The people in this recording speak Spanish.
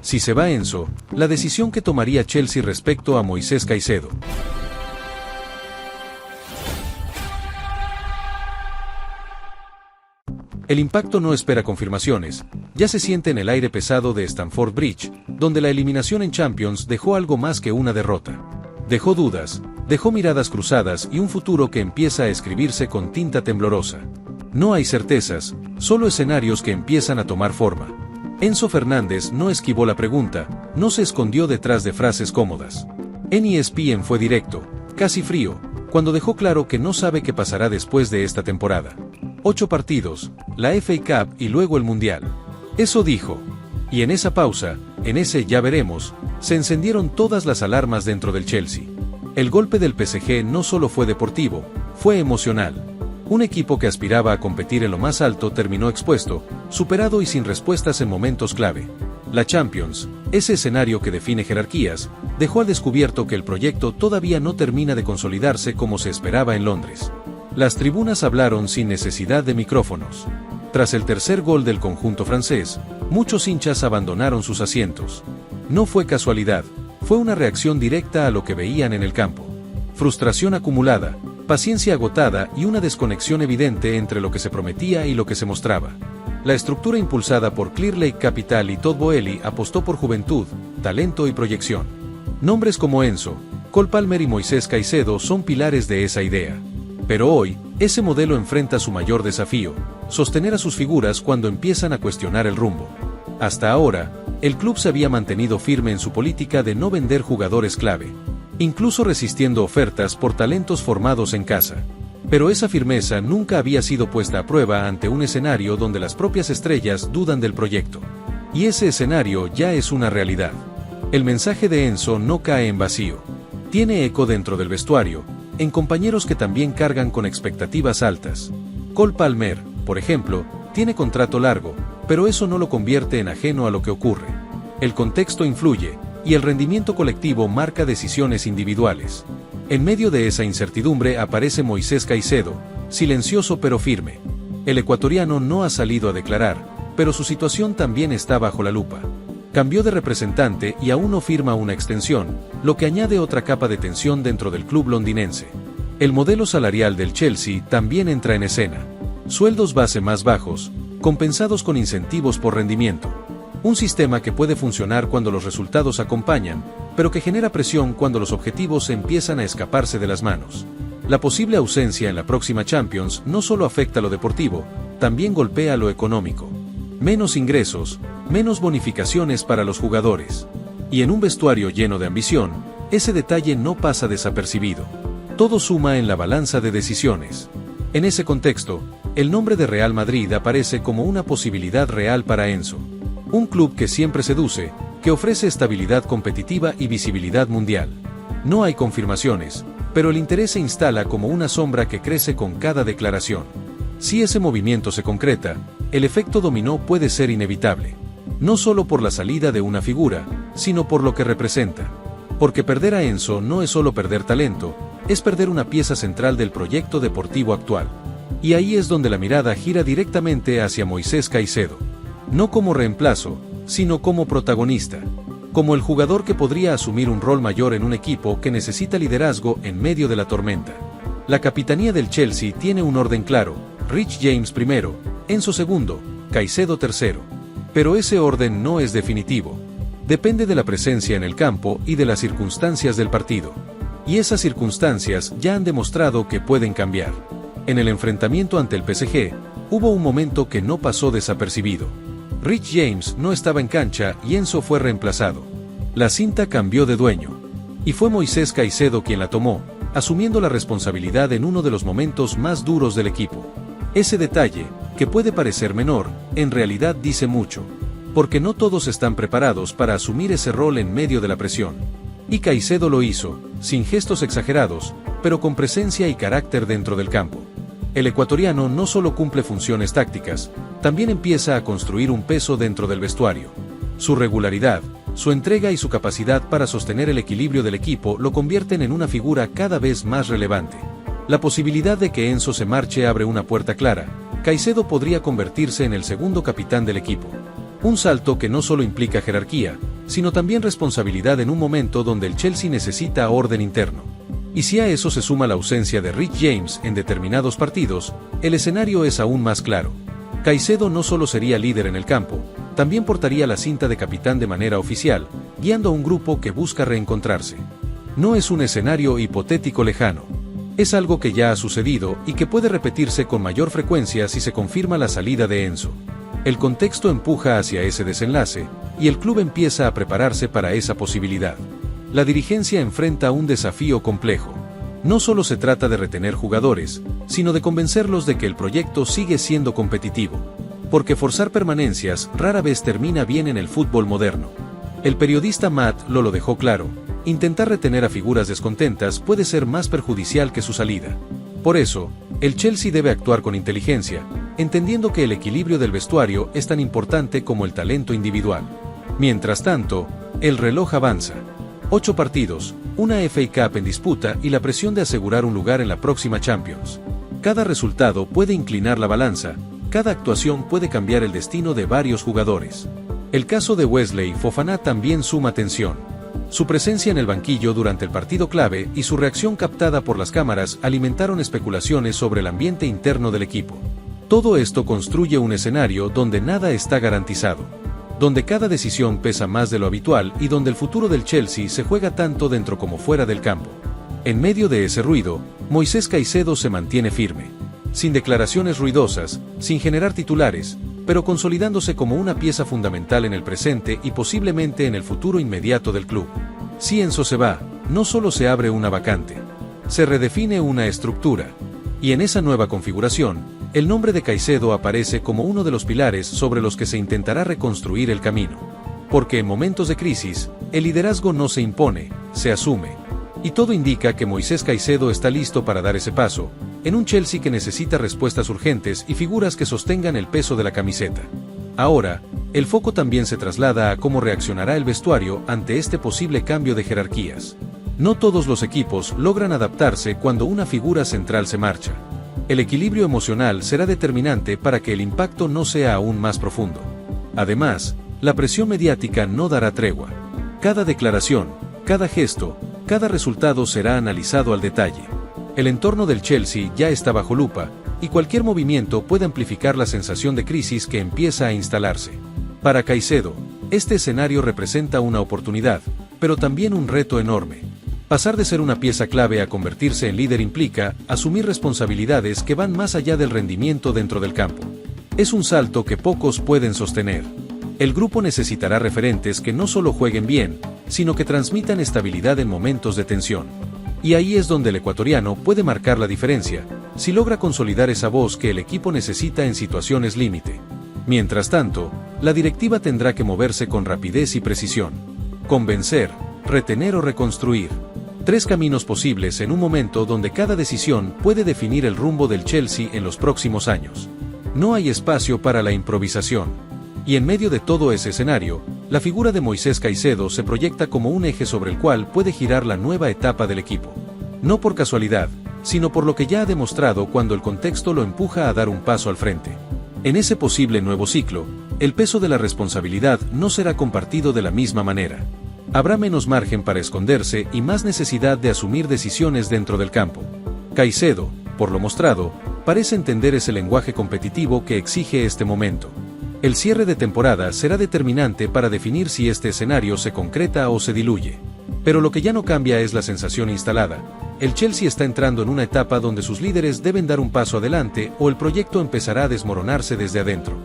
Si se va Enzo, la decisión que tomaría Chelsea respecto a Moisés Caicedo. El impacto no espera confirmaciones, ya se siente en el aire pesado de Stamford Bridge, donde la eliminación en Champions dejó algo más que una derrota. Dejó dudas, dejó miradas cruzadas y un futuro que empieza a escribirse con tinta temblorosa. No hay certezas, solo escenarios que empiezan a tomar forma. Enzo Fernández no esquivó la pregunta, no se escondió detrás de frases cómodas. En ESPN fue directo, casi frío, cuando dejó claro que no sabe qué pasará después de esta temporada. 8 partidos, la FA Cup y luego el Mundial. Eso dijo. Y en esa pausa, en ese ya veremos, se encendieron todas las alarmas dentro del Chelsea. El golpe del PSG no solo fue deportivo, fue emocional. Un equipo que aspiraba a competir en lo más alto terminó expuesto, superado y sin respuestas en momentos clave. La Champions, ese escenario que define jerarquías, dejó al descubierto que el proyecto todavía no termina de consolidarse como se esperaba en Londres. Las tribunas hablaron sin necesidad de micrófonos. Tras el tercer gol del conjunto francés, muchos hinchas abandonaron sus asientos. No fue casualidad, fue una reacción directa a lo que veían en el campo. Frustración acumulada, paciencia agotada y una desconexión evidente entre lo que se prometía y lo que se mostraba. La estructura impulsada por Clear Lake Capital y Todd Boehly apostó por juventud, talento y proyección. Nombres como Enzo, Cole Palmer y Moisés Caicedo son pilares de esa idea. Pero hoy, ese modelo enfrenta su mayor desafío, sostener a sus figuras cuando empiezan a cuestionar el rumbo. Hasta ahora, el club se había mantenido firme en su política de no vender jugadores clave, incluso resistiendo ofertas por talentos formados en casa. Pero esa firmeza nunca había sido puesta a prueba ante un escenario donde las propias estrellas dudan del proyecto. Y ese escenario ya es una realidad. El mensaje de Enzo no cae en vacío. Tiene eco dentro del vestuario, en compañeros que también cargan con expectativas altas. Cole Palmer, por ejemplo, tiene contrato largo, pero eso no lo convierte en ajeno a lo que ocurre. El contexto influye, y el rendimiento colectivo marca decisiones individuales. En medio de esa incertidumbre aparece Moisés Caicedo, silencioso pero firme. El ecuatoriano no ha salido a declarar, pero su situación también está bajo la lupa. Cambió de representante y aún no firma una extensión, lo que añade otra capa de tensión dentro del club londinense. El modelo salarial del Chelsea también entra en escena. Sueldos base más bajos, compensados con incentivos por rendimiento. Un sistema que puede funcionar cuando los resultados acompañan, pero que genera presión cuando los objetivos empiezan a escaparse de las manos. La posible ausencia en la próxima Champions no solo afecta lo deportivo, también golpea lo económico. Menos ingresos, menos bonificaciones para los jugadores. Y en un vestuario lleno de ambición, ese detalle no pasa desapercibido. Todo suma en la balanza de decisiones. En ese contexto, el nombre de Real Madrid aparece como una posibilidad real para Enzo. Un club que siempre seduce, que ofrece estabilidad competitiva y visibilidad mundial. No hay confirmaciones, pero el interés se instala como una sombra que crece con cada declaración. Si ese movimiento se concreta, el efecto dominó puede ser inevitable. No solo por la salida de una figura, sino por lo que representa. Porque perder a Enzo no es solo perder talento, es perder una pieza central del proyecto deportivo actual. Y ahí es donde la mirada gira directamente hacia Moisés Caicedo. No como reemplazo, sino como protagonista. Como el jugador que podría asumir un rol mayor en un equipo que necesita liderazgo en medio de la tormenta. La capitanía del Chelsea tiene un orden claro: Rich James primero, Enzo segundo, Caicedo tercero. Pero ese orden no es definitivo. Depende de la presencia en el campo y de las circunstancias del partido. Y esas circunstancias ya han demostrado que pueden cambiar. En el enfrentamiento ante el PSG, hubo un momento que no pasó desapercibido. Rich James no estaba en cancha y Enzo fue reemplazado. La cinta cambió de dueño. Y fue Moisés Caicedo quien la tomó, asumiendo la responsabilidad en uno de los momentos más duros del equipo. Ese detalle, que puede parecer menor, en realidad dice mucho. Porque no todos están preparados para asumir ese rol en medio de la presión. Y Caicedo lo hizo, sin gestos exagerados, pero con presencia y carácter dentro del campo. El ecuatoriano no solo cumple funciones tácticas, también empieza a construir un peso dentro del vestuario. Su regularidad, su entrega y su capacidad para sostener el equilibrio del equipo lo convierten en una figura cada vez más relevante. La posibilidad de que Enzo se marche abre una puerta clara. Caicedo podría convertirse en el segundo capitán del equipo. Un salto que no solo implica jerarquía, sino también responsabilidad en un momento donde el Chelsea necesita orden interno. Y si a eso se suma la ausencia de Rich James en determinados partidos, el escenario es aún más claro. Caicedo no solo sería líder en el campo, también portaría la cinta de capitán de manera oficial, guiando a un grupo que busca reencontrarse. No es un escenario hipotético lejano. Es algo que ya ha sucedido y que puede repetirse con mayor frecuencia si se confirma la salida de Enzo. El contexto empuja hacia ese desenlace, y el club empieza a prepararse para esa posibilidad. La dirigencia enfrenta un desafío complejo. No solo se trata de retener jugadores, sino de convencerlos de que el proyecto sigue siendo competitivo. Porque forzar permanencias rara vez termina bien en el fútbol moderno. El periodista Matt lo dejó claro: intentar retener a figuras descontentas puede ser más perjudicial que su salida. Por eso, el Chelsea debe actuar con inteligencia, entendiendo que el equilibrio del vestuario es tan importante como el talento individual. Mientras tanto, el reloj avanza. 8 partidos, una FA Cup en disputa y la presión de asegurar un lugar en la próxima Champions. Cada resultado puede inclinar la balanza, cada actuación puede cambiar el destino de varios jugadores. El caso de Wesley Fofana también suma tensión. Su presencia en el banquillo durante el partido clave y su reacción captada por las cámaras alimentaron especulaciones sobre el ambiente interno del equipo. Todo esto construye un escenario donde nada está garantizado, donde cada decisión pesa más de lo habitual y donde el futuro del Chelsea se juega tanto dentro como fuera del campo. En medio de ese ruido, Moisés Caicedo se mantiene firme, sin declaraciones ruidosas, sin generar titulares, pero consolidándose como una pieza fundamental en el presente y posiblemente en el futuro inmediato del club. Si Enzo se va, no solo se abre una vacante, se redefine una estructura, y en esa nueva configuración, el nombre de Caicedo aparece como uno de los pilares sobre los que se intentará reconstruir el camino. Porque en momentos de crisis, el liderazgo no se impone, se asume. Y todo indica que Moisés Caicedo está listo para dar ese paso, en un Chelsea que necesita respuestas urgentes y figuras que sostengan el peso de la camiseta. Ahora, el foco también se traslada a cómo reaccionará el vestuario ante este posible cambio de jerarquías. No todos los equipos logran adaptarse cuando una figura central se marcha. El equilibrio emocional será determinante para que el impacto no sea aún más profundo. Además, la presión mediática no dará tregua. Cada declaración, cada gesto, cada resultado será analizado al detalle. El entorno del Chelsea ya está bajo lupa, y cualquier movimiento puede amplificar la sensación de crisis que empieza a instalarse. Para Caicedo, este escenario representa una oportunidad, pero también un reto enorme. Pasar de ser una pieza clave a convertirse en líder implica asumir responsabilidades que van más allá del rendimiento dentro del campo. Es un salto que pocos pueden sostener. El grupo necesitará referentes que no solo jueguen bien, sino que transmitan estabilidad en momentos de tensión. Y ahí es donde el ecuatoriano puede marcar la diferencia, si logra consolidar esa voz que el equipo necesita en situaciones límite. Mientras tanto, la directiva tendrá que moverse con rapidez y precisión. Convencer, retener o reconstruir. 3 caminos posibles en un momento donde cada decisión puede definir el rumbo del Chelsea en los próximos años. No hay espacio para la improvisación. Y en medio de todo ese escenario, la figura de Moisés Caicedo se proyecta como un eje sobre el cual puede girar la nueva etapa del equipo. No por casualidad, sino por lo que ya ha demostrado cuando el contexto lo empuja a dar un paso al frente. En ese posible nuevo ciclo, el peso de la responsabilidad no será compartido de la misma manera. Habrá menos margen para esconderse y más necesidad de asumir decisiones dentro del campo. Caicedo, por lo mostrado, parece entender ese lenguaje competitivo que exige este momento. El cierre de temporada será determinante para definir si este escenario se concreta o se diluye. Pero lo que ya no cambia es la sensación instalada. El Chelsea está entrando en una etapa donde sus líderes deben dar un paso adelante o el proyecto empezará a desmoronarse desde adentro.